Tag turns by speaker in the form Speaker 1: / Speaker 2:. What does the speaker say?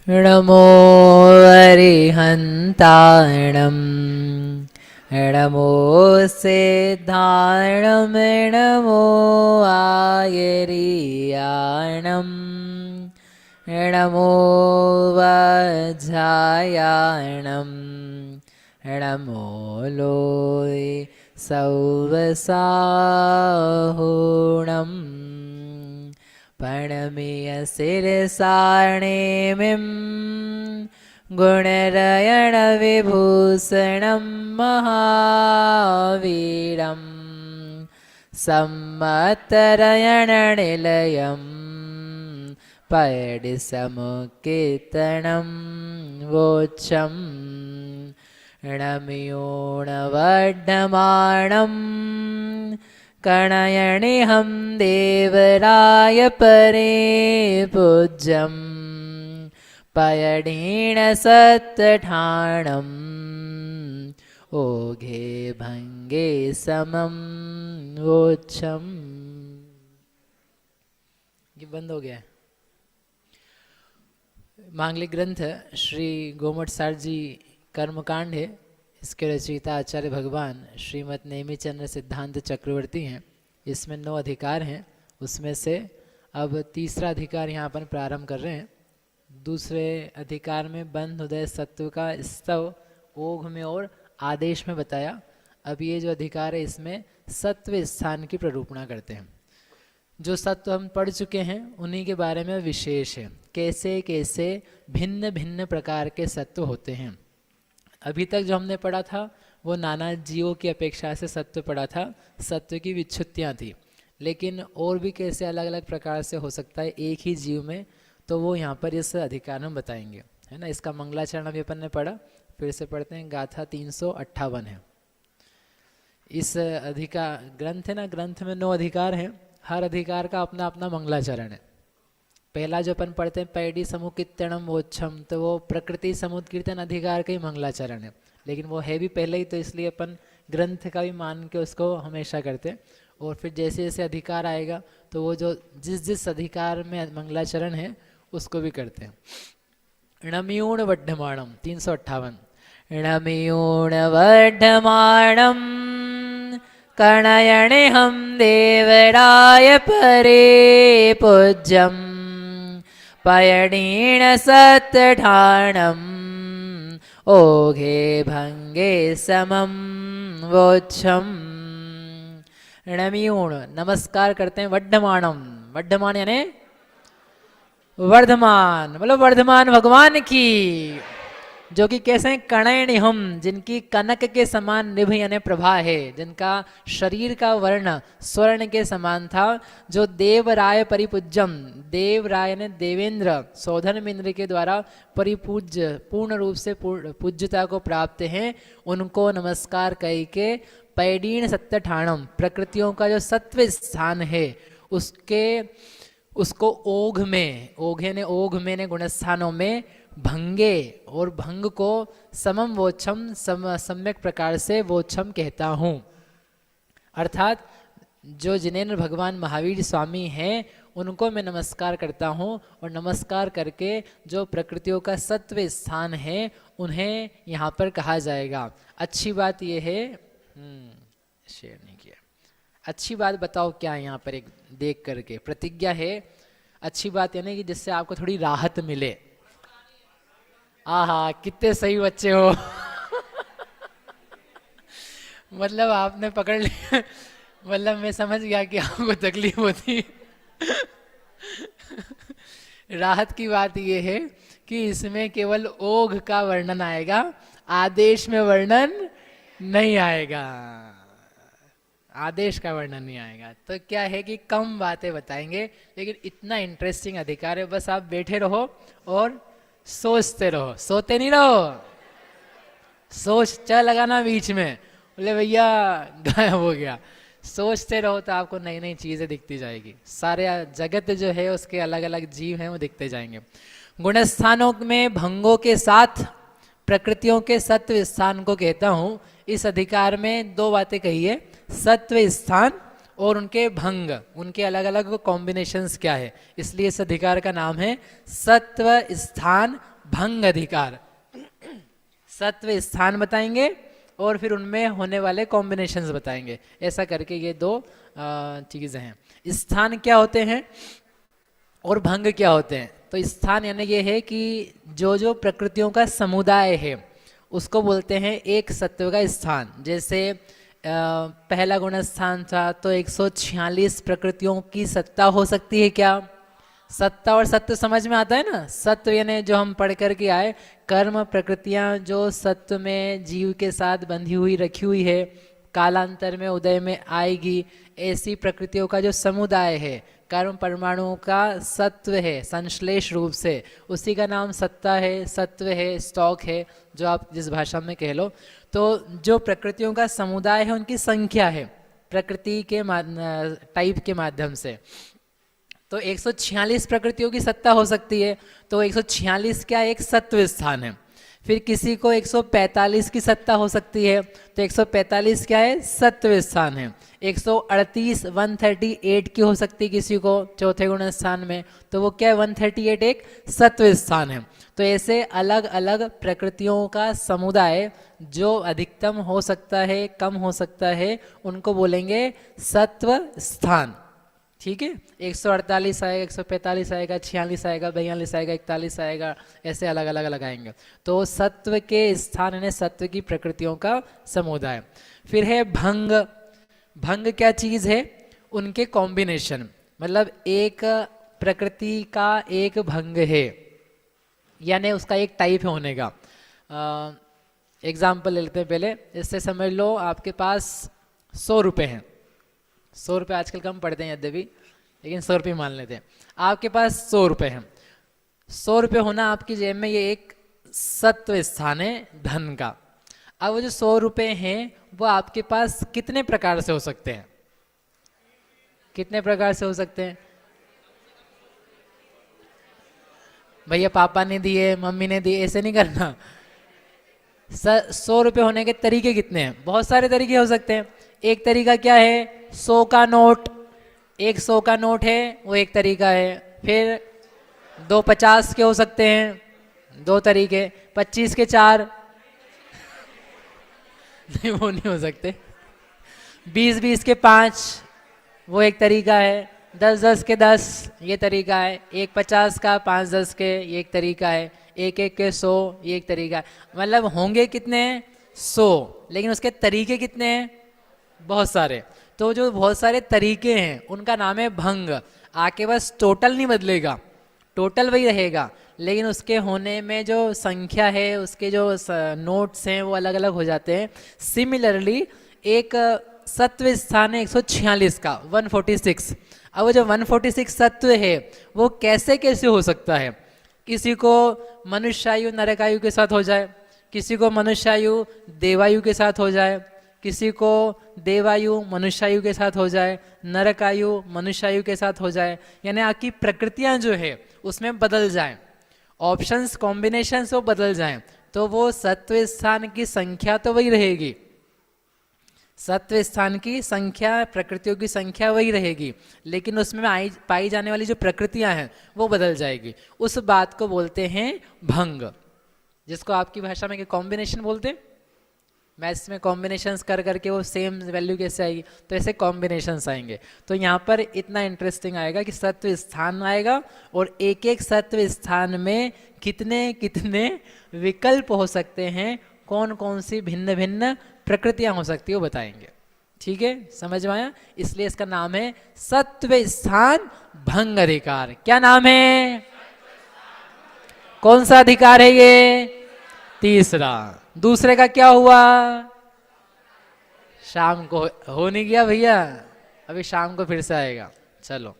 Speaker 1: नमो अरिहन्ताणं नमो सिद्धाणं नमो आयर्याणं नमो वज्रायाणं नमो लोय सौवसाहुणम् प्रणमीय शिरसाणेमिं गुणरयणविभूषणं महावीरं सम्मतरयणनिलयं पयडिसमुकीर्तनं वोच्छम् णमियोणवड्डमाणं कणयणिहं देवराय परे पूज्यं पयणीणसत्तठाणम् ओघे भंगे समम वोच्छम्। ये बंद हो गया है। मांगलिक ग्रंथ श्री गोमट सार जी कर्मकांड है। इसके रचयिता आचार्य भगवान श्रीमद नेमिचंद्र सिद्धांत चक्रवर्ती हैं। इसमें 9 अधिकार हैं। उसमें से अब तीसरा अधिकार यहाँ पर प्रारंभ कर रहे हैं। दूसरे अधिकार में बंध उदय सत्व का स्तव ओघ में और आदेश में बताया। अब ये जो अधिकार है इसमें सत्व स्थान की प्ररूपणा करते हैं। जो सत्व हम पढ़ चुके हैं उन्हीं के बारे में विशेष है, कैसे कैसे भिन्न भिन्न प्रकार के सत्व होते हैं। अभी तक जो हमने पढ़ा था वो नाना जीवों की अपेक्षा से सत्व पढ़ा था, सत्व की विच्छुत्तियाँ थी। लेकिन और भी कैसे अलग अलग प्रकार से हो सकता है एक ही जीव में, तो वो यहाँ पर इस अधिकार में बताएंगे, है ना। इसका मंगलाचरण अभी अपन ने पढ़ा, फिर से पढ़ते हैं। गाथा 358 है। इस अधिकार ग्रंथ है ना, ग्रंथ में 9 अधिकार हैं। हर अधिकार का अपना अपना मंगलाचरण है। पहला जो अपन पढ़ते हैं पैडी समुकीर्तनम वोच्छम, तो वो प्रकृति समुत्कीर्तन अधिकार का ही मंगलाचरण है। लेकिन वो है भी पहले ही, तो इसलिए अपन ग्रंथ का भी मान के उसको हमेशा करते हैं। और फिर जैसे जैसे अधिकार आएगा तो वो जो जिस अधिकार में मंगलाचरण है उसको भी करते हैं। णमियूण वड्ढमाणम 358। णमियूण वड्ढमाणम कणयणिहं देवराय परे पूज्यं पयणीणसत्तठाणम् ओघे भंगे समम वोच्छम्। णमियूण नमस्कार करते हैं वड्ढमाणम। वड्ढमान यानी वर्धमान, बोलो वर्धमान भगवान की। जो कि कैसे हैं? कणयणिहम, जिनकी कनक के समान निभ यानी प्रभा है, जिनका शरीर का वर्ण स्वर्ण के समान था। जो देवराय परिपूज्यम, देवराय ने देवेंद्र सौधर्मेंद्र के द्वारा परिपूज्य पूर्ण रूप से पूज्यता को प्राप्त हैं, उनको नमस्कार कह के पैडीण सत्तठाणम, प्रकृतियों का जो सत्व स्थान है उसको ओघ में, ओघे ने ओघ में ने गुणस्थानों में भंगे और भंग को समम वोच्छम, सम्यक प्रकार से वोच्छम कहता हूँ। अर्थात जो जिनेन्द्र भगवान महावीर स्वामी हैं उनको मैं नमस्कार करता हूँ, और नमस्कार करके जो प्रकृतियों का सत्व स्थान है उन्हें यहाँ पर कहा जाएगा। अच्छी बात यह है, शेयर नहीं किया। अच्छी बात बताओ क्या है यहाँ पर, एक देख करके प्रतिज्ञा है। अच्छी बात यानी कि जिससे आपको थोड़ी राहत मिले। आहा, कितने सही बच्चे हो। मतलब आपने पकड़ लिया, मतलब मैं समझ गया कि आपको तकलीफ होती। राहत की बात यह है कि इसमें केवल ओघ का वर्णन आएगा, आदेश में वर्णन नहीं आएगा। आदेश का वर्णन नहीं आएगा। तो क्या है कि कम बातें बताएंगे, लेकिन इतना इंटरेस्टिंग अधिकार है। बस आप बैठे रहो और सोचते रहो, सोते नहीं रहो। सोच चल लगाना बीच में, बोले भैया गायब हो गया। सोचते रहो तो आपको नई नई चीजें दिखती जाएगी। सारे जगत जो है उसके अलग अलग जीव हैं वो दिखते जाएंगे। गुणस्थानों में भंगों के साथ प्रकृतियों के सत्व स्थान को कहता हूँ। इस अधिकार में 2 बातें कही है, सत्व स्थान और उनके भंग, उनके अलग अलग कॉम्बिनेशंस क्या है। इसलिए इस अधिकार का नाम है सत्व स्थान भंग अधिकार। सत्व स्थान बताएंगे और फिर उनमें होने वाले कॉम्बिनेशंस बताएंगे। ऐसा करके ये दो चीज़ें हैं। स्थान क्या होते हैं और भंग क्या होते हैं? तो स्थान यानी ये है कि जो जो प्रकृतियों का समुदाय है उसको बोलते हैं एक सत्व का स्थान। जैसे पहला गुण स्थान था तो 146 प्रकृतियों की सत्ता हो सकती है क्या? सत्ता और सत्व समझ में आता है ना। सत्व यानी जो हम पढ़ कर के आए, कर्म प्रकृतियां जो सत्व में जीव के साथ बंधी हुई रखी हुई है, कालांतर में उदय में आएगी, ऐसी प्रकृतियों का जो समुदाय है, कर्म परमाणुओं का सत्व है संश्लेष रूप से, उसी का नाम सत्ता है, सत्व है, स्टॉक है, जो आप जिस भाषा में कह लो। तो जो प्रकृतियों का समुदाय है उनकी संख्या है प्रकृति के टाइप के माध्यम से। तो 146 प्रकृतियों की सत्ता हो सकती है, तो 146 क्या एक सत्व स्थान है। फिर किसी को 145 की सत्ता हो सकती है, तो 145 क्या है? सत्व स्थान है। 138 138 की हो सकती है किसी को चौथे गुण स्थान में, तो वो क्या है? 138 एक सत्व स्थान है। तो ऐसे अलग अलग प्रकृतियों का समुदाय जो अधिकतम हो सकता है, कम हो सकता है, उनको बोलेंगे सत्व स्थान। ठीक है, 148 आएगा, 145 आएगा, 46 आएगा, 42 आएगा, 41 आएगा, ऐसे अलग अलग लगाएंगे। तो सत्व के स्थान यानी सत्व की प्रकृतियों का समुदाय। फिर है भंग। भंग क्या चीज़ है? उनके कॉम्बिनेशन, मतलब एक प्रकृति का एक भंग है यानी उसका एक टाइप है होने का। एग्जाम्पल ले लेते हैं पहले। इससे समझ लो आपके पास 100 रुपये हैं। 100 रुपये आजकल कम पड़ते हैं यद्यपि, लेकिन 100 रुपये मान लेते हैं। आपके पास 100 रुपये हैं। 100 रुपये होना आपकी जेब में ये एक सत्व स्थान है धन का। अब वो जो 100 रुपये हैं वो आपके पास कितने प्रकार से हो सकते हैं? कितने प्रकार से हो सकते हैं? भैया पापा ने दिए, मम्मी ने दिए, ऐसे नहीं करना। 100 रुपये होने के तरीके कितने हैं? बहुत सारे तरीके हो सकते हैं। एक तरीका क्या है? 100 का नोट, एक 100 का नोट है, वो एक तरीका है। फिर 2 50 के हो सकते हैं, 2 तरीके। 25 के 4 नहीं, वो नहीं हो सकते। 20 के 5 वो एक तरीका है। 10 के 10 ये तरीका है। 1 50 का, 5 10 के ये एक तरीका है। 1 1 के 100 ये एक तरीका है। मतलब होंगे कितने? 100, लेकिन उसके तरीके कितने हैं? बहुत सारे। तो जो बहुत सारे तरीके हैं उनका नाम है भंग। आके बस टोटल नहीं बदलेगा, टोटल वही रहेगा, लेकिन उसके होने में जो संख्या है, उसके जो नोट्स हैं वो अलग अलग हो जाते हैं। सिमिलरली एक सत्व स्थान है 146 का, 146। अब वो जो 146 सत्व है वो कैसे कैसे हो सकता है? किसी को मनुष्यायु नरकायु के साथ हो जाए, किसी को मनुष्यायु देवायु के साथ हो जाए, किसी को देवायु मनुष्यायु के साथ हो जाए, नरकायु मनुष्यायु के साथ हो जाए। यानी आपकी प्रकृतियां जो है उसमें बदल जाएं, ऑप्शंस कॉम्बिनेशंस वो बदल जाएं, तो वो सत्व स्थान की संख्या तो वही रहेगी। सत्व स्थान की संख्या, प्रकृतियों की संख्या वही रहेगी, लेकिन उसमें पाई जाने वाली जो प्रकृतियां हैं वो बदल जाएगी। उस बात को बोलते हैं भंग, जिसको आपकी भाषा में कॉम्बिनेशन बोलते हैं। मैथ्स में कॉम्बिनेशंस कर करके वो सेम वैल्यू कैसे आएगी? तो ऐसे कॉम्बिनेशंस आएंगे। तो यहाँ पर इतना इंटरेस्टिंग आएगा कि सत्व स्थान आएगा और एक एक सत्व स्थान में कितने कितने विकल्प हो सकते हैं, कौन कौन सी भिन्न भिन्न प्रकृतियां हो सकती है वो बताएंगे। ठीक है, समझ में आया? इसलिए इसका नाम है सत्व स्थान भंग अधिकार। क्या नाम है? कौन सा अधिकार है ये? तीसरा। दूसरे का क्या हुआ? शाम को हो नहीं गया भैया, अभी शाम को फिर से आएगा। चलो।